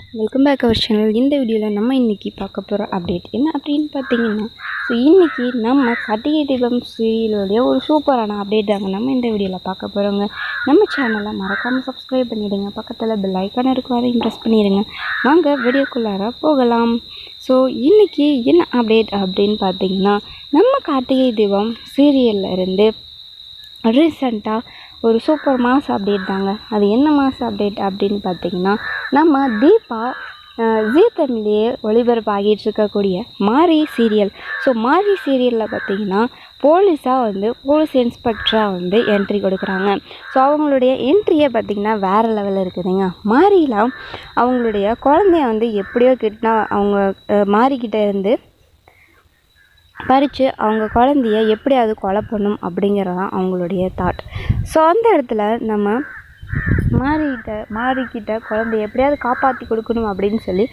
Welcome back our channel. இந்த வீடியோவில் நம்ம இன்றைக்கி பார்க்க போகிற அப்டேட் என்ன அப்படின்னு பார்த்தீங்கன்னா, இன்றைக்கி நம்ம கார்த்திகை தீபம் சீரியலோடைய ஒரு சூப்பரான அப்டேட் தாங்க நம்ம இந்த வீடியோவில் பார்க்க போகிறோங்க. நம்ம சேனலை மறக்காமல் சப்ஸ்கிரைப் பண்ணிவிடுங்க. பக்கத்தில் பெல் ஐக்கான் இருக்கும், அதையும் ப்ரெஸ் பண்ணிடுங்க. வாங்க வீடியோக்குள்ளார போகலாம். இன்றைக்கி என்ன அப்டேட் அப்படின்னு பார்த்தீங்கன்னா, நம்ம கார்த்திகை தீபம் சீரியலில் இருந்து ரீசெண்டாக ஒரு சூப்பர் மாஸ் அப்டேட் தாங்க. அது என்ன மாஸ் அப்டேட் அப்படின்னு பார்த்தீங்கன்னா, நம்ம தீபா ஜீ தமிழ்லேயே ஒளிபரப்பாகிட்டு இருக்கக்கூடிய மாரி சீரியல். மாரி சீரியலில் பார்த்திங்கன்னா போலீஸ் இன்ஸ்பெக்டராக என்ட்ரி கொடுக்குறாங்க. அவங்களுடைய என்ட்ரியை பார்த்திங்கன்னா வேறு லெவலில் இருக்குதுங்க. மாரியில் அவங்களுடைய குழந்தைய எப்படியோ கிட்டனா அவங்க மாரிக்கிட்ட இருந்து பறித்து அவங்க குழந்தைய எப்படியாவது கொலை பண்ணும் அப்படிங்கிறதான் அவங்களுடைய தாட். அந்த இடத்துல நம்ம மாரிக்கிட்ட குழந்தைய எப்படியாவது காப்பாற்றி கொடுக்கணும் அப்படின்னு சொல்லி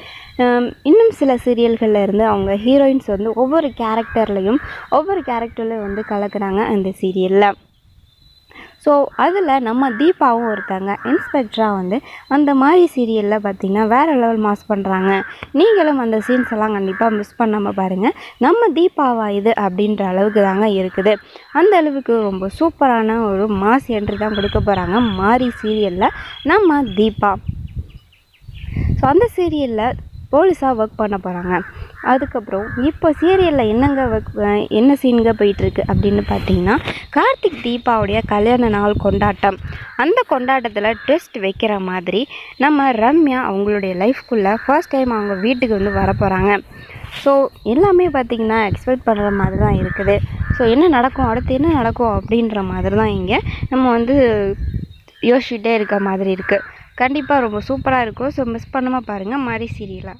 இன்னும் சில சீரியல்களில் இருந்து அவங்க ஹீரோயின்ஸ் ஒவ்வொரு கேரக்டர்லையும் கலக்குறாங்க அந்த சீரியலில். அதில் நம்ம தீபாவும் ஒருத்தாங்க இன்ஸ்பெக்டராக அந்த மாதிரி சீரியலில் பார்த்திங்கன்னா வேறு லெவல் மாஸ் பண்ணுறாங்க. நீங்களும் அந்த சீன்ஸ் எல்லாம் கண்டிப்பாக மிஸ் பண்ணாமல் பாருங்கள். நம்ம தீபாவா இது அப்படின்ற அளவுக்கு தாங்க இருக்குது. அந்த அளவுக்கு ரொம்ப சூப்பரான ஒரு மாஸ் என்ட்ரி தான் கொடுக்க போகிறாங்க மாரி சீரியலில் நம்ம தீபா. அந்த சீரியலில் போலீஸாக ஒர்க் பண்ண போகிறாங்க. அதுக்கப்புறம் இப்போ சீரியலில் என்ன சீனுங்க போயிட்டுருக்கு அப்படின்னு பார்த்தீங்கன்னா, கார்த்திக் தீபாவுடைய கல்யாண நாள் கொண்டாட்டம். அந்த கொண்டாட்டத்தில் ட்விஸ்ட் வைக்கிற மாதிரி நம்ம ரம்யா அவங்களுடைய லைஃப்குள்ளே ஃபர்ஸ்ட் டைம் அவங்க வீட்டுக்கு வர போகிறாங்க. எல்லாமே பார்த்திங்கன்னா எக்ஸ்பெக்ட் பண்ணுற மாதிரி தான் இருக்குது. அடுத்து என்ன நடக்கும் அப்படின்ற மாதிரி தான் இங்கே நம்ம யோசிச்சுட்டே இருக்க மாதிரி இருக்குது. கண்டிப்பாக ரொம்ப சூப்பராக இருக்கும். மிஸ் பண்ணாமல் பாருங்கள் மாரி சீரியலை.